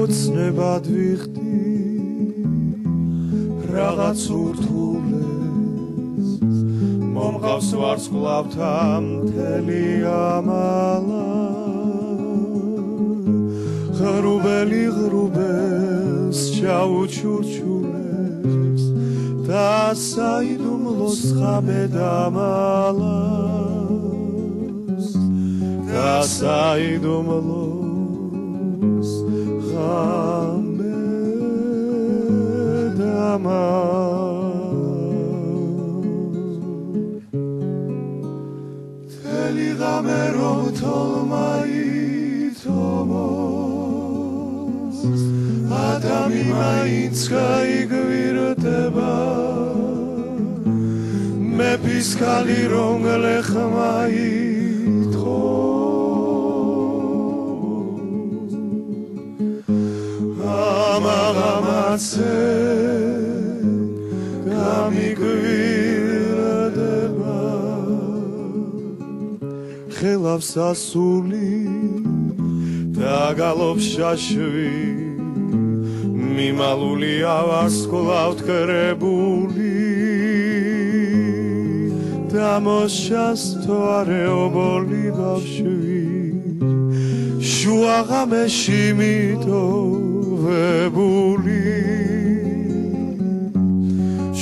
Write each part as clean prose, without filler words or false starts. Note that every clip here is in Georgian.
ოცნებად ვიხდი რაღაც ურთულეს მომყავს ვარსკვლავთა მთელი ამალა ღრუბელი ღრუბელს ჩაუჩურჩულებს და საიდუმლოს ხამე დამალავს და საიდუმლოს ხამე დამალავს თელი ღამე რომ თოლმაითომოს ადამი მაინც გაიგვირდება მე ფისკალი რომ გლეხმაითხოვს ამაღამაცე გამიგვირდება ხელავს ასული და გალობს შაშვი მიმალულია ვარსკვლავთ კრებული და მოსჩას თვარეობოლი ბავშვი შუა ღამეში მიტოვებული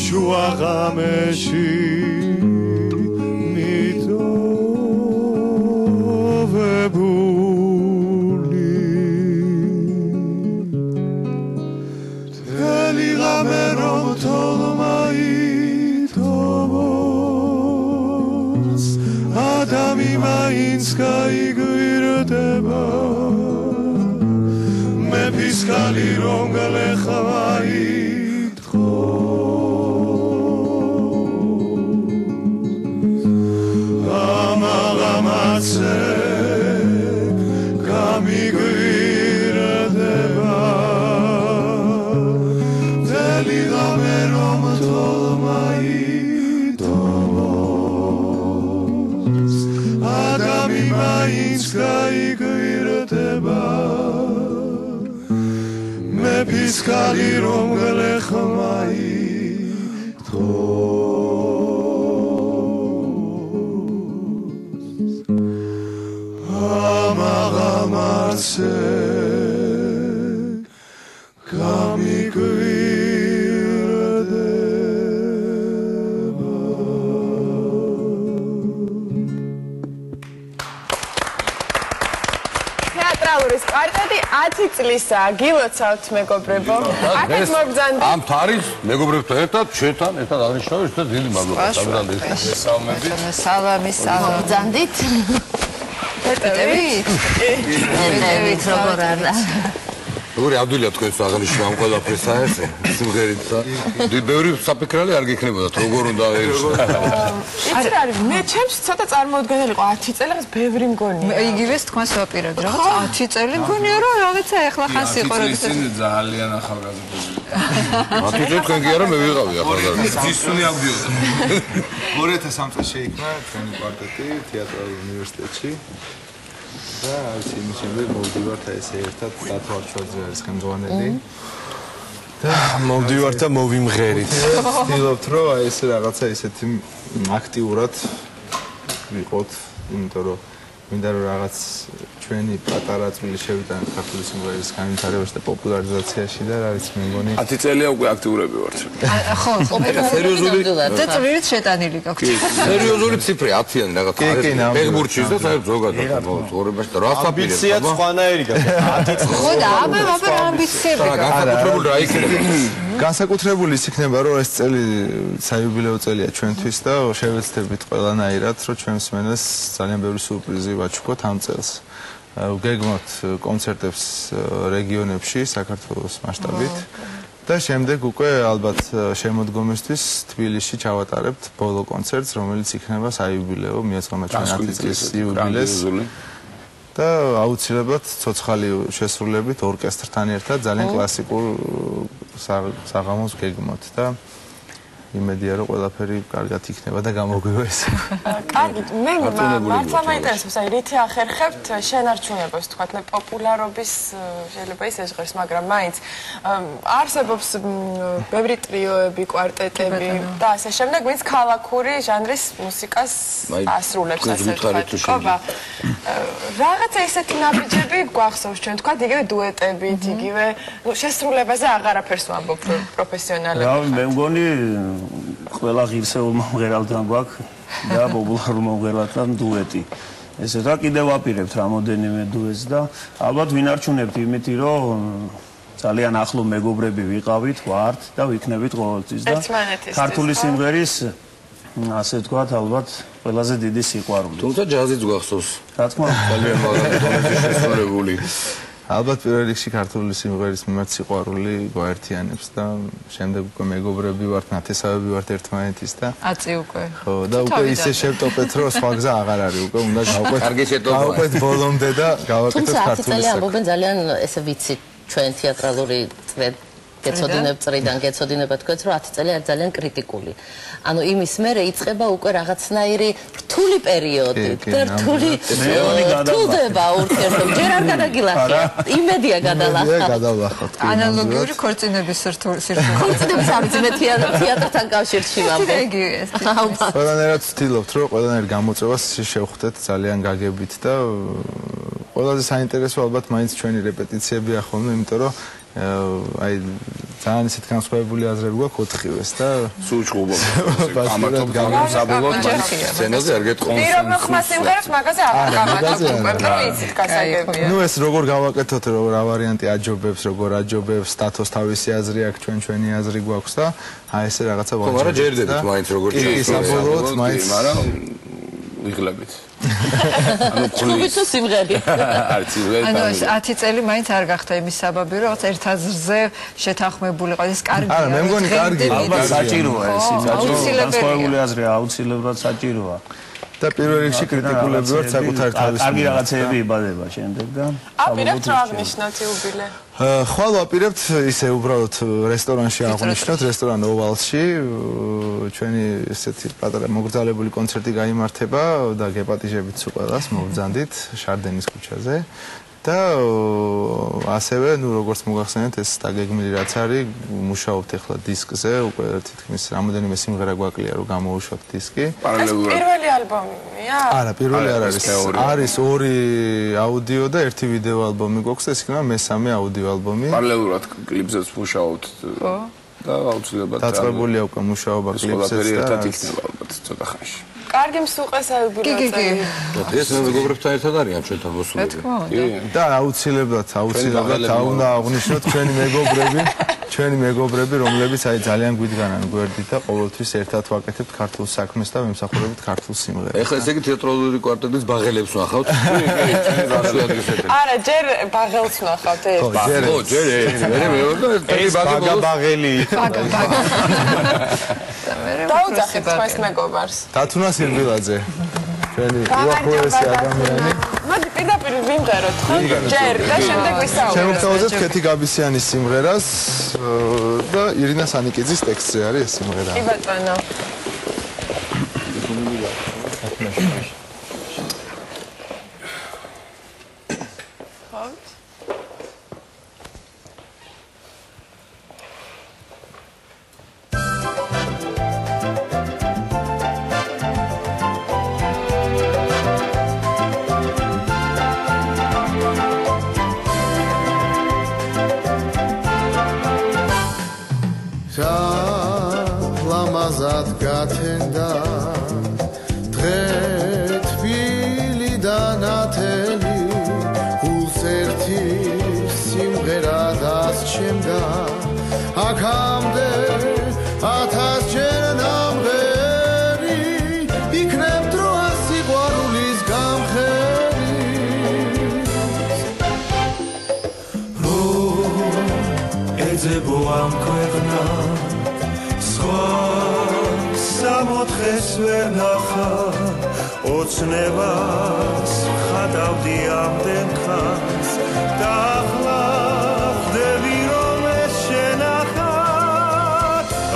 შუა ღამეში მიტოვებული თელი ღამე რომ თოლმაითომოს ადამი მაინც გაიგვირდება მე ფისკალი რომ გლეხმაითხოვს ამაღამაცე გამიგვირდება თელი ღამე რომ თოლმაითომოს ადამი მაინც გაიგვირდება მე ფისკალი რომ გლეხმაითხოვს ამაღამაცე თეატრალური სპარტაკი 10 წლისაა. გილოცავთ მეგობრებო. აქეთ მოგბრძანდით. ამ თარის მეგობრებთან ერთად ჩვენთან ერთად აღნიშნავთ და დიდი მადლობა დაბრძანდით. სალამი ბრძანდით. ერთებით? ერთებით როგორ არა. როგორი ადვილია თქვენს აღნიშნა ამ ყველაფერს საერთო სიმღერით და ბევრი საფიქრალი არ გიქნებოდათ როგორ უნდა ერიშო. იცი რა არის მე ჩემს ცოტა წარმოუდგენელი იყო 10 წელი რაღაც ბევრი მგონია. იგივეს თქვენს ვაპირებდი რაღაც 10 წელი მგონია რომ რაღაცა ეხლა ხან სიყურებით. ისინი ძალიან ახალგაზრდები. მათთვის თქვენ კი არა მე ვიყავი ახალგაზრდა. ძისუნი ავდიოდა. 2003 წელს შეიქმნა ჩვენი კვარტეტი თეატრალურ უნივერსიტეტში. და არის იმის შემდეგ მოვდივართ ესე ერთად დათვალჩოძე არის ხელმძღვანელი და მოვდივართ და მოვიმღერით. ვცდილობთ რომ აი ესე რაღაცა ისეთი აქტიურად ვიყოთ, იმიტომ რომ მინდა რომ რაღაც ჩვენი პატარა წვლილი შევიტანოთ ქართული სიმღერის განვითარებაში და პოპულარიზაციაში და რა ვიცი მე მგონი 10 წელია უკვე აქტიურები ვართ. ხო, სერიოზული და წვლილით შეტანილი გაქვთ. სერიოზული ციფრი 10-იანი რაღაცა არის. მეგბურჩის და საერთოდ ზოგადად ცხოვრებაში და რა საფირებს. ამბიციაც სხვანაირი გაქვს. 10 წელი. ხო და აბა ამბიციები გაქვთ. განსაკუთრებული რა იქნება? განსაკუთრებული ის იქნება რომ ეს წელი საიუბილეო წელია ჩვენთვის და შევეცდებით ყველანაირად რომ ჩვენ მსმენელს ძალიან ბევრი სურპრიზი ვაჩუქოთ ამ წელს. ვგეგმოთ კონცერტებს რეგიონებში საქართველოს მასშტაბით და შემდეგ უკვე ალბათ შემოდგომისთვის თბილისში ჩავატარებთ ბოლო კონცერტს რომელიც იქნება საიუბილეო მიეძღვნა ჩვენ 10 წლის იუბილეს და აუცილებლად ცოცხალი შესრულებით ორკესტრთან ერთად ძალიან კლასიკურ საღამოს გეგმოთ და იმედია რომ ყველაფერი კარგად იქნება და გამოგვივა ეს. კარგი, მე მართლა მაინტერესებს, აი რითი ახერხებთ შენარჩუნებას, თქვათ, პოპულარობის შეიძლება ის ეჟღერს, მაგრამ მაინც არსებობს ბევრი ტრიოები, კვარტეტები და ასე შემდეგ, ვინც ქალაქური ჟანრის მუსიკას ასრულებს, ასე ვთქვათ. რაღაცა ისეთი ნაბიჯები გვახსოვს ჩვენ, თქვათ, იგივე დუეტებით, იგივე შესრულებაზე აღარაფერს ვამბობ პროფესიონალები. რა, მე მგონი ყველა ღირსეულ მომღერალთან გვაქვს და პოპულარულ მომღერალთან დუეტი. ესე რა კიდევ ვაპირებთ რამოდენიმე დუეტს და ალბათ ვინარჩუნებთ იმითი რომ ძალიან ახლო მეგობრები ვიყავით, ვართ და ვიქნებით ყოველთვის და ქართული სიმღერის ასე ვთქვათ, ალბათ ყველაზე დიდი სიყვარული. თუმცა ჯაზიც გვახსოვს. რა თქმა უნდა, ძალიან მაგარი შესრულებული. ალბათ პირველ რიგში ქართული სიმღერის მიმართ სიყვარული გვაერთიანებს და შემდეგ უკვე მეგობრები ვართ, ნათესავები ვართ ერთმანეთის და აწი უკვე. ხო, და უკვე ისე შევტოპეთ, რომ სხვა გზა აღარ არის, უკვე უნდა გავყვეთ ბოლომდე და გავაკეთოთ თუმცა 10 ქართული წელი საქმე. ამბობენ ძალიან ესე ვიცი ჩვენ თეატრალური გეცოდინება თქვენს რომ 10 წელი არის ძალიან კრიტიკული. ანუ იმის მერე იწყება უკვე რაღაცნაირი რთული პერიოდი და რთული თულდება ურთიერთობა. ჯერ არ გადაგილახია. იმედია გადალახავთ. ანალოგიური ქორწინების სირთულე. ქორწინების არ ვიცი მე თეატრთან კავშირში ვამბობ. ყველანაირად ვცდილობთ რომ ყველანაირ გამოწვევას შევხვდეთ ძალიან გაგებით და ყველაზე საინტერესო ალბათ მაინც ჩვენი რეპეტიციებია ხოლმე, იმიტომ რომ აი ძალიან ისეთ განსხვავებული აზრები გვაქვს 4-ვეს და სულ ჩხუბობ. ამათობ გამოსაბოლოოდ სცენაზე არ გეტყვი. პირობ ხმა სიმღერებს მაგაზე აღარ გამატობ უკვე, რომ იცით გასაგებია. ნუ ეს როგორ გავაკეთოთ, რა ვარიანტი აჯობებს, როგორ აჯობებს, სტატუს თავისი აზრი აქვს, ჩვენი აზრი გვაქვს და აი ესე რაღაცა ვაჭრობთ. ხო, მაგრამ ჯერდებით მაინც როგორ საბოლოოდ მაინც ვიღლებით. ჩხუბიც სიმღერი. არც იღლებით. ანუ 10 წელი მაინც არ გახდა იმის საბაბი, რომ რაღაც ერთ აზრზე შეთანხმებული იყო. ეს კარგია. არა, მე მგონი კარგია. ალბათ საჭიროა ეს აუცილებელია. განსხვავებული აზრი აუცილებლად საჭიროა. და პირველ რიგში კრიტიკულები ვართ საკუთარი თავის. კარგი რაღაცეები იბადება შემდეგ და აპირებთ რა აღნიშნოთ იუბილე. ხვალ ვაპირებთ ისე უბრალოდ რესტორანში აღვნიშნოთ, რესტორან ოვალში ჩვენი ესეთი პატარა მოგრძალებული კონცერტი გაიმართება და გეპატიჟებით სულ ყველას მოვბრძანდით შარდენის ქუჩაზე. და ასევე, ნუ როგორც მოგახსენეთ, ეს დაგეგმილი რაც არის, მუშაობთ ახლა დისკზე, უკვე თითქმის რამოდენიმე სიმღერა გვაკლია, რომ გამოუშვათ დისკი. პარალელურად. პირველი ალბომია? არა, პირველი არ არის. არის 2 აუდიო და 1 ვიდეო ალბომი გვაქვს და ეს იქნება მესამე აუდიო ალბომი. პარალელურად კლიპზეც მუშაობთ. ხო. და აუცილებლად დაწყებულია უკვე მუშაობა კლიპზეც და ერთად იქნება ალბათ ცოტა ხანში. კარგი მსუყეს აიუბილე. დღეს მეგობრებთან ერთად არიან ჩვენთან მოსულები. და აუცილებლად უნდა აღვნიშნოთ ჩვენი მეგობრები, რომლებიც აი ძალიან გვიდგანან გვერდით და ყოველთვის ერთად ვაკეთებთ ქართულ საქმეს და ვიმსახურებით ქართულ სიმღერებს. ეხლა ესე იგი თეატრალური კვარტეტის ბაღელებს ვნახავთ. არა, ჯერ ბაღელს ვნახავთ ეს. ხო, ჯერ მე მეორე ბაღელი. დაუძახეთ თქვენს მეგობარს. დათუნა სირბილაძე. ჩვენი უახლოესი ადამიანი. მოდი პირდაპირ ვიმღეროთ, ხო? ჯერ და შემდეგ ვისაუბროთ. შემოგთავაზებთ ქეთი გაბისიანის სიმღერას და ირინა სანიკიძის ტექსტზე არის ეს სიმღერა. კი ბატონო. ლამაზად გათენდა დღე თბილი და ნათელი გულს ერთი სიმღერა დასჩენდა აქამდე 1000-ჯერ ნამღერი იქნებ დროა სიყვარულის გამხერი ეძებო ამ ქვეყნას სამოთხეს ვერ ნახა ოცნებას ხატავდი ამდენ ხანს და ახლა ხვდები რომ ეს შენახა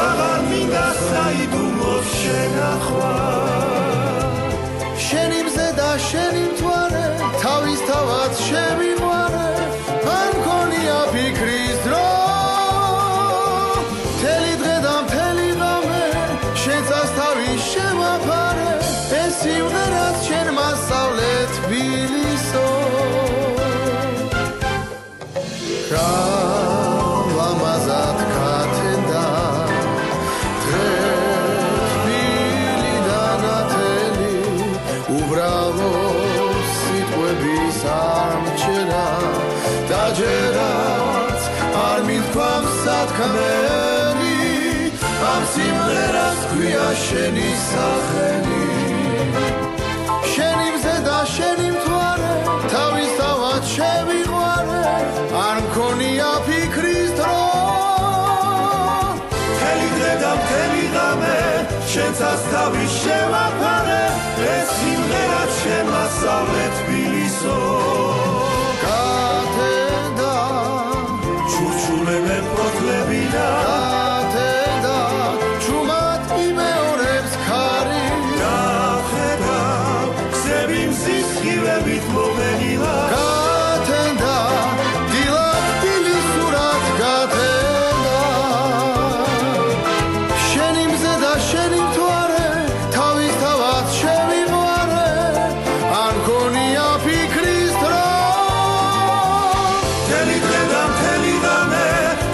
აღარ მინდა გაიდუმლოს შენახვა შენი მზე და შენი მთვარე თავისთავად შევიყვარე არ მქონია ფიქრის დრო მთელი დღე და მთელი ღამე შენცას თავის შევაფარე ეს სიმღერაც შენ მასწავლე თბილისო ლამაზად გათენდა დღე თბილიდან ათელი უბრალო სიტყვების ამჩერა დაჯერაც არ მithქვამს სათქმელი ამ სიმღერას ქვია შენი სახელი შენი მზე და შენი მთვარე თავისთავად შევიყვარე არ მქონია ფიქრის დრო მთელი დღე და მთელი ღამე შენცას თავის შევაფარე ეს სიმღერაც შენ მასწავლე თბილისო გათენდა ჩურჩულებენ ფოთლებიდან გათენდა ჩუმად იმეორებს ქარი გახედა გზები მზის სხივებით მომენილა გათენდა დილად დილის სურათ გათენდა შენი მზე და შენი მთვარე თავისთავად შევიყვარე არ მქონია ფიქრის დრო მთელი დღე და მთელი ღამე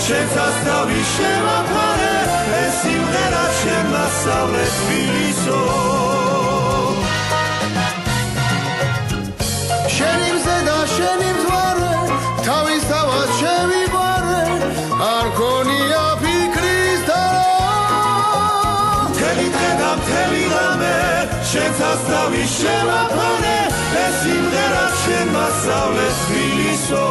შენცას თავის შევაფარე ეს სიმღერაც შენ მასწავლე თბილისო შენი მზე და შენი მთვარე თავისთავად შევიყვარე არ მქონია ფიქრის დრო მთელი დღე და მთელი ღამე შენცას თავის შევაფარე ეს სიმღერაც შენ მასწავლე თბილისო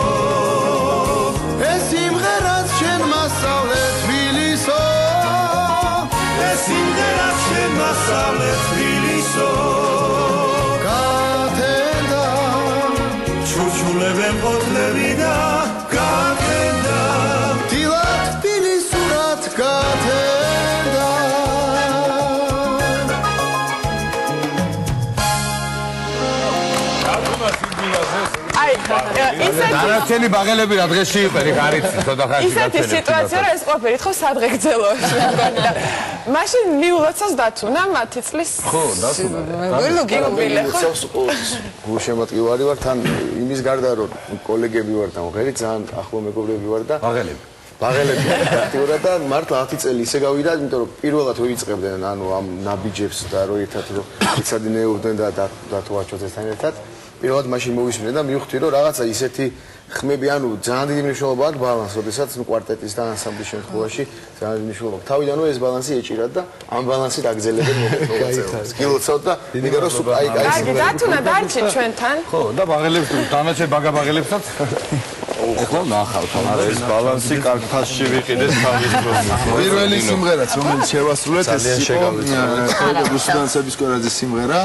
ეს სიმღერაც შენ მასწავლე თბილისო ეს სიმღერაც შენ მასწავლე თბილისო გათენდა ჩურჩულებენ ფოთლები და გაქენდა დილად დილის სურათ გათენდა აი, ისეთი დანარჩენი ბაღელები რა დღეში იყერი გარიცი ცოტა ხანში ისეთი სიტუაცია რომ ეს ყოფილი ხო სადღე გძელოებში მგონი და მაშინ მიულოცავს დათუნა მათი წლის ხო დათუნა გიგუბილე ხო გულშემატკივარი ვარ თან იმის გარდა რომ კოლეგები ვარ და ღერი ძალიან ახლო მეგობრები ვარ და ბაღელები აქტიურად და მართლა 10 წელი ისე გავიდა იმიტომ რომ პირველად რო იწყებდნენ ანუ ამ ნაბიჯებს და რო ერთად რო იცადინეობდნენ და დათვაჩოთესთან ერთად პირველად მაშინ მოვისმინე და მივხვდი რომ რაღაცა ისეთი ხმები ანუ ძალიან დიდი მნიშვნელობა აქვს ბალანს, როდესაც კვარტეტის და ანსამბლის შემთხვევაში ძალიან დიდი მნიშვნელობა აქვს. თავიდანვე ეს ბალანსი ეჭირათ და ამ ბალანსით აგზელებენ მოღვაწეობას. გილოცავთ და მინდა რომ აი დათუნა დარჩი ჩვენთან. ხო, და ბაღელებს დანარჩენ ბაღებლებსაც ეხლა ნახავთ, ეს ბალანსი კარგ ფასში ვიყიდეს თავის დროს. პირველი სიმღერაც რომელიც შევასრულეთ ეს იყო რუსუდანსების კორაძის სიმღერა.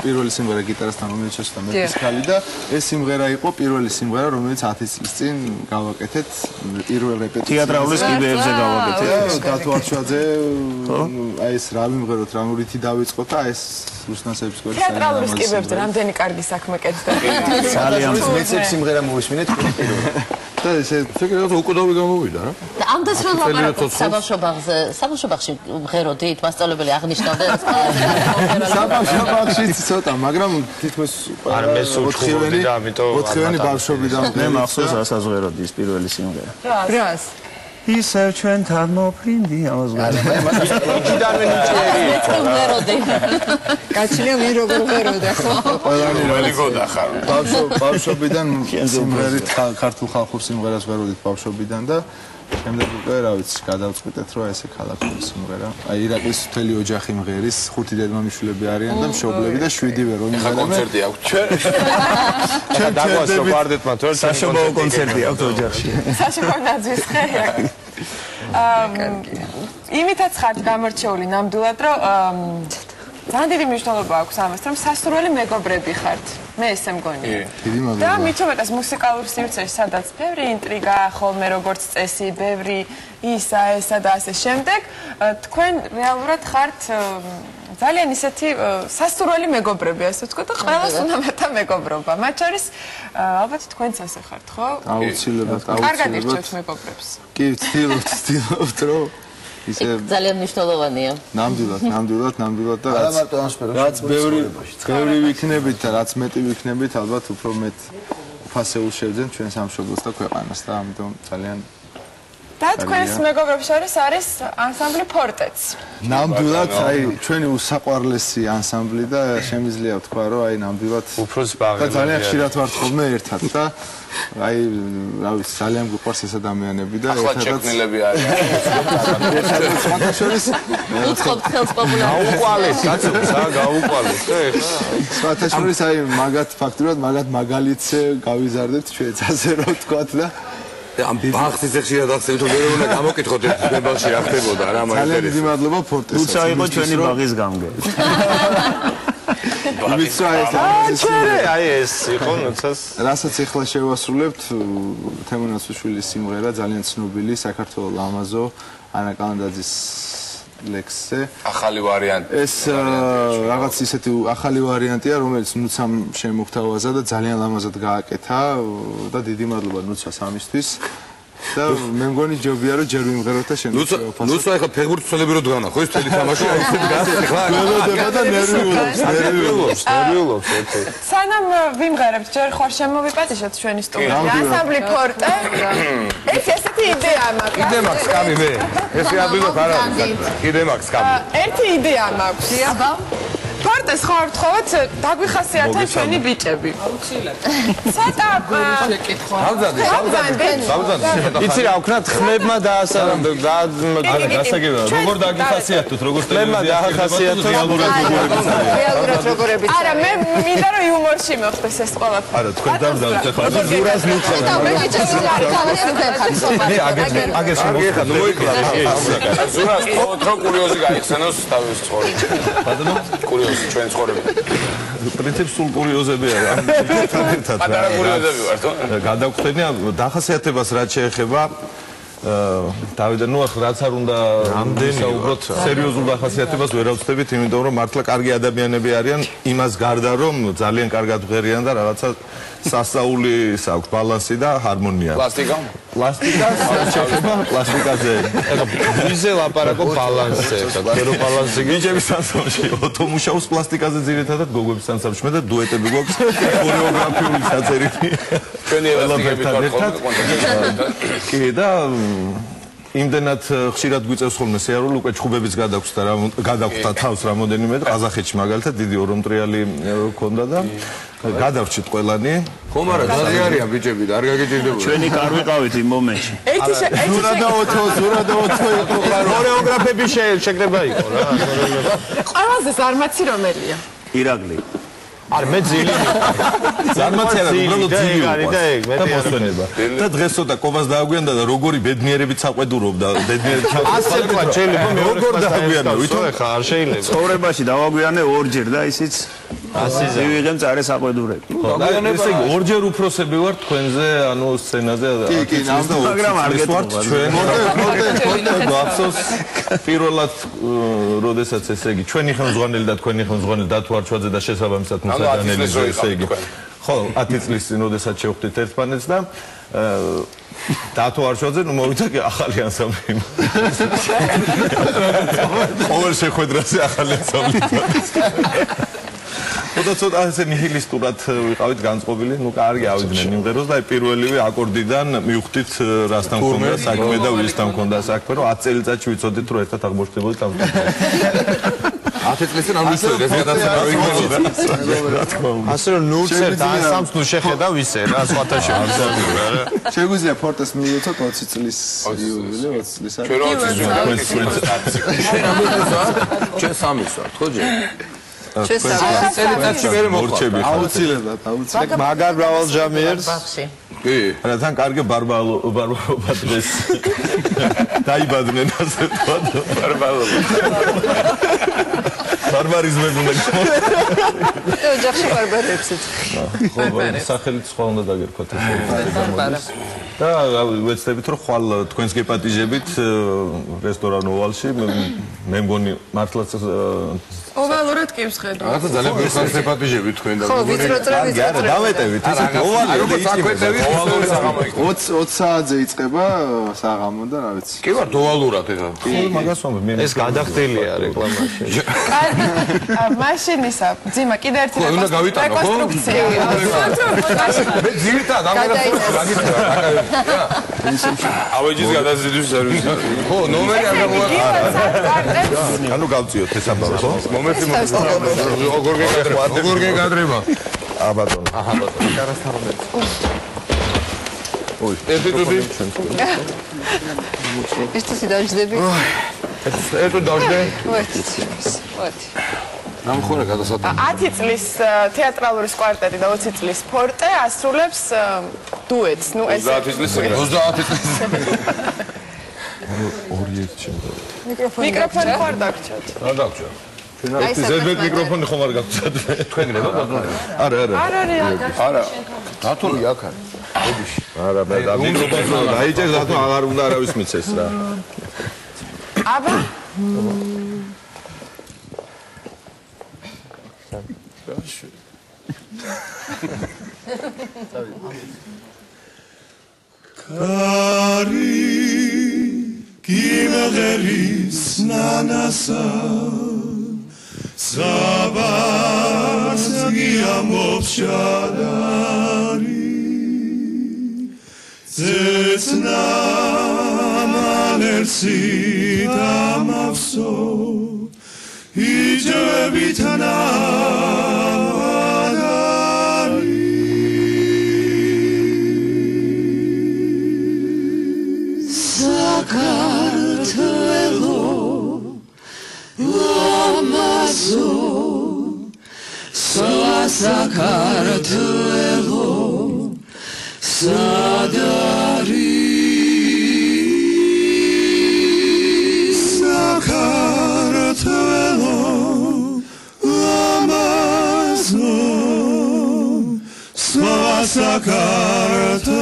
პირველი სიმღერა გიტარასთან რომელიც შეცდა მეტისკალი და ეს სიმღერა იყო პირველი სიმღერა რომელიც 10 წლის წინ გავაკეთეთ პირველ რეპეტიციაზე. თეატრალურ კიბეებზე გავაკეთეთ. დათვარჩვაძე აი ეს რა მიმღეროთ რა რითი დავიწყოთ და ეს რუსუდანსების კორაძის თეატრალურ კიბეებზე რამდენი კარგი საქმე კეთდა. ძალიან მეცებ სიმღერა მოვისმინეთ პირველად. და ესე ფიქრობ უკუდავი გამოვიდა რა. და ამდენს რომ ლაპარაკობთ საბავშვო ბაღზე, საბავშვო ბაღში მღეროდით, მასწავლებელი აღნიშნავდა ეს ყველა. საბავშვო ბაღშიც ცოტა, მაგრამ თითქოს არ მესუჩხურდი და ამიტომ 4-იანი ბავშვობიდან მე მახსოვს ასაზღეროდი ის პირველი სიმღერა. რას? ისევ ჩვენთან მოფრინდი ამას ვარ. ჯიდანვე ნიჭიერი. მღეროდი. გაჩნია მე როგორ მღეროდა ხო? ყველანი გოდა ხარ. ბავშვობიდან სიმღერით ქართულ ხალხურ სიმღერას ვეროდით ბავშვობიდან და შემდეგ უკვე რა ვიცი გადავწყვიტეთ რომ ესე ქალაქური სიმღერა. აი ირაკლის მთელი ოჯახი მღერის, 5 დედმამიშვილები არიან და მშობლები და 7 ვერო იმღერებენ. კონცერტი აქვს. ჩვენ დაგვასწრო პარდეთმა თორე საშობაო კონცერტი აქვს ოჯახში. საშობაო ნაძვის ხერია. იმითაც ხართ გამორჩეული ნამდვილად რომ ძალიან დიდი მნიშვნელობა აქვს ამას რომ სასურველი მეგობრები ხართ. მე ესე მგონია. და მით უმეტეს მუსიკალურ სივრცეში, სადაც ბევრი ინტრიგა, ხოლმე როგორც წესი, ბევრი ისა, ესა და ასე შემდეგ, თქვენ რეალურად ხართ ძალიან ისეთი სასურველი მეგობრები, ასე ვთქვათ, და ყველას უნდა მეთა მეგობრობა. მათ შორის ალბათ თქვენც ასე ხართ, ხო? აუცილებლად. კარგად ირჩევთ მეგობრებს. კი, ვცდილობთ, რომ ისე ძალიან მნიშვნელოვანია. ნამდვილად და რაც ბევრი ვიქნებით და რაც მეტი ვიქნებით, ალბათ უფრო მეტ უფასეულ შევძენთ ჩვენ სამშობლოს და ქვეყანას და ამიტომ ძალიან და თქვენს მეგობრებს შორის არის ანსამბლი ფორტეც. ნამდვილად, აი ჩვენი უსაყვარლესი ანსამბლი და შემიძლია ვთქვა, რომ აი ნამდვილად უფროსი ბაღები და ძალიან ხშირად ვართ ხოლმე ერთად და აი რა ვიცი, ძალიან გვიყვარს ეს ადამიანები და ერთადაც შექმნილები არიან. ერთადაც სხვათა შორის უცხობ ხელს პოპულარული. გაუყვალეს, კაცო, გაუყვალეს. სხვათა შორის აი მაგათ ფაქტურად მაგათ მაგალითს გავიზარდებთ ჩვენც ასე რომ ვთქვათ და ამ ბაღს ისე ხშირად ახსენებთ, რომ ვერ უნდა გამოკითხოთ ეს დებელში რა ხდებოდა რა მაინტერესებს. ძალიან დიდი მადლობა ფორტესაც. თუცა იყო ჩვენი ბაღის გამგე. აი ეს იყო ნაცას. რასაც ახლა შევასრულებთ თემონაცუშვილის სიმღერა ძალიან ცნობილი საქართველოს ლამაზო ანა კალანდაძის ლექსზე. ახალი ვარიანტი. ეს რაღაც ისეთი ახალი ვარიანტია, რომელიც ნუცამ შემოგთავაზა და ძალიან ლამაზად გააკეთა და დიდი მადლობა ნუცას ამისთვის. და მე მგონი ჯობია რომ ჯერ ვიმღეროთ და შენც ნუცა ახლა ფეხბურთის ცელები რო დგანა, ხო ის თელი თამაში აი ისეთ გასწ ხლა. გველოდება და ნერვიულობს. სანამ ვიმღერებთ, ჯერ ხარ შემოვიპატიშოთ ჩვენი სტუდიაში. ანსამბლი ფორტე. ეს ესეთი იდეა მაქვს. იდეა მაქვს, კამი მე. ესე აბილოთ არ არის. იდეა მაქვს, კამი. ერთი იდეა მაქვს. აბა ფორტეს ხარ ვთხოვოთ, დაგვიხასიათა ჩვენი ბიჭები. ცოტა შეკითხვა. იცი რა ვქნათ ხმებმა გასაგებია როგორ დაგიხასიათოთ როგორ დაგიხასიათოთ რეალურად როგორები არა მე მინდა რომ იუმორში მოხდეს ეს ყველაფერი არა თქვენ დავდავთ ახლა ზურას მივწევთ მე ბიჭები არ გავასრულებ ხალხობა მე აგერ შემოხდა ნუ მოიკლა ზურას თქო კურიოზი გაიხსენოს თავის ცხოვრება ბატონო კურიოზი ჩვენ ცხოვრება პრინციპ სულ კურიოზები არა ერთად პატარა კურიოზები ვართ გადავხვდები დახასიათებას რაც შეეხება დავიდა ნუ ახლა რაც არ უნდა რამდენი საუბროთ სერიოზულ დახასიათებას ვერ ავწდებით იმიტომ რომ მართლა კარგი ადამიანები არიან იმას გარდა რომ ძალიან კარგად ღერიან და რაღაცა სასაულის აქვს ბალანსი და ჰარმონია პლასტიკაზე ეხლა ვიზე ლაპარაკო ბალანსზე გერო ბალანსი გიჯების ანსამბლში ოტომუშაუს პლასტიკაზე ძირითადად გოგოების ანსამბლში მე და დუეტები გვაქვს ქორეოგრაფიული ჩაწერილი ჩვენი ელემენტები კი და იმდენად ხშირად გვიწევს ხოლმე სიარული უკვე ჩხუბებიც გადაგვს და გადაგვხდა თავს რამოდენიმე და ყაზახეთში მაგალითად დიდი ორომტრიალი ჰქონდა და გადავრჩით ყველანი ხომ არა დაზე არიან ბიჭები და არ გაგიჭირდებოდა ჩვენი კარ ვიყავით იმ მომენტში ზურადაოთო იყო ქორეოგრაფები შეკრება იყო რა ყველაზე ზარმაცი რომელია ირაკლი არ მე ძილი ზარმაცია უბრალოდ ძილი და მოსვენება და დღეს ცოტა კოვას დააგვიანდა და როგორი ბედნიერებით საყვედურობდა ბედნიერებით ასე თქვა შეიძლება როგორ დააგვიანდა ვითომ ხა არ შეიძლება ცხოვრებაში დავაგვიანე ორჯერ და ისიც ასეზე ვიღემ წარე საყვედურები ესე იგი ორჯერ უფროსები ვართ თქვენზე ანუ სცენაზე კი ნამდვილად მაგრამ არ გეტყვით ჩვენ აფსოს პირველად როდესაც ესე იგი ჩვენი ხელმძღვანელი და თქვენი ხელმძღვანელი დათვარჩვაძე და შესაბამისად მუსადანელი ესე იგი ხო 10 წლის წინ როდესაც შევხვდით ერთმანეთს და დათვარჩვაძე ნუ მოვიდა კი ახალი ანსამბლი ყოველ შეხვედრაზე ახალი ანსამბლი ცოტა ასე ნიჰილისტურად ვიყავით განწყობილი, ნუ კარგი ავიდნენ იმღეროს და პირველივე აკორდიდან მივხვდით რასთან მქონდა საქმე და ვისთან მქონდა საქმე, რომ 10 წელიწადში ვიცოდით რომ ერთად აღმოჩნდებოდით ამ 10 წლის წინ არ ვიცოდით ეს გადაცემა ვიგებოდა. ასე რომ ნუ წერთ ანსამბლს ნუ შეხედა ვისე რა სხვათა შევაგზავნე რა. შეგვიძლია ფორტეს მივიღოთ 20 წლის იუბილე 20 წლის არის. ჩვენ 3 ვართ, ხო ჯერ? წელიწადში ვერ მოხდა. აუცილებლად. მაგარ მრავალჟამიერს. კი. რადგან კარგი ბარბალობა დღეს დაიბადნენ ასე თქვა ბარბალობა. ბარბარიზმები უნდა და ოჯახში ბარბარებს ეცხი. ხო, სახელით სხვა უნდა დაგერქვათ ეს. და ვეცდებით რომ ხვალ თქვენს გეპატიჟებით რესტორან ოვალში მე მგონი მართლაც ოვალურად კი მსხედავ. რაღაცა ძალიან ბევრი გეპატიჟები თქვენ და ხო, ვიწროწრებით. არა, დავეტევით, ისე ოვალი ოვალური საღამო იყო. 20 საათზე იწყება საღამო და რა ვიცი. კი ვარ ოვალურად ეხლა. ხო, მაგას ვამბობ. ეს გადახდილია რეკლამაში. მაშინისა, ძიმა, კიდე ერთი რეკონსტრუქცია. მე ძირითადად ამ ავეჯის გადაზიდვის სერვისი. ხო, ნომერი არ გაგუა. ანუ გავწიოთ ეს ამბავი, ხო? მომენტი როგორ გეკადრება? ბატონო. აჰა, ბატონო. კარასთანობით. ой, ერთი თუთი. ეს თუთი დაждები. ეტო დავждე. ვეთი. ნამხურა გადასატანო. 10 წლის თეატრალური კვარტეტი და 20 წლის ფორტე ასრულებს დუეტს. ნუ ეს 30 წლის 30 წლის. ორი ერთი შემდგომ. მიკროფონი ხარ დაგჭოთ. რა დაგჭო? ეს ზედმეტ მიკროფონი ხომ არ გაგვცად? თქვენ გნებო ბატონო. არა. არა. რატომ აქ არის? ობიში. არა, მე და მიკროფონს დაიჭერს, რატომ აღარ უნდა არავის მიცეს რა. აბა Kari kimagheris nanasa Sabas giamopshadari Zetsna malersi damavso Ijebitana Sakartvelo lamazo Sakartvelo sadari Sakartvelo lamazo Sakartvelo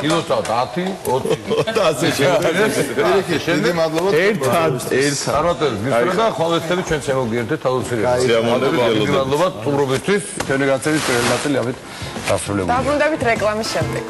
ილოცავთ 10, 20 და ასე შემდეგ მადლობა ერთად არათერ გისურვებთ და ხვალესტები ჩვენ შემოგიერთეთ აუდიტორიაში. მადლობა სტუმრობისთვის. ჩვენი განცემის პირველი ნაწილი ამით დასრულებულია. დაბრუნდებით რეკლამის შემდეგ.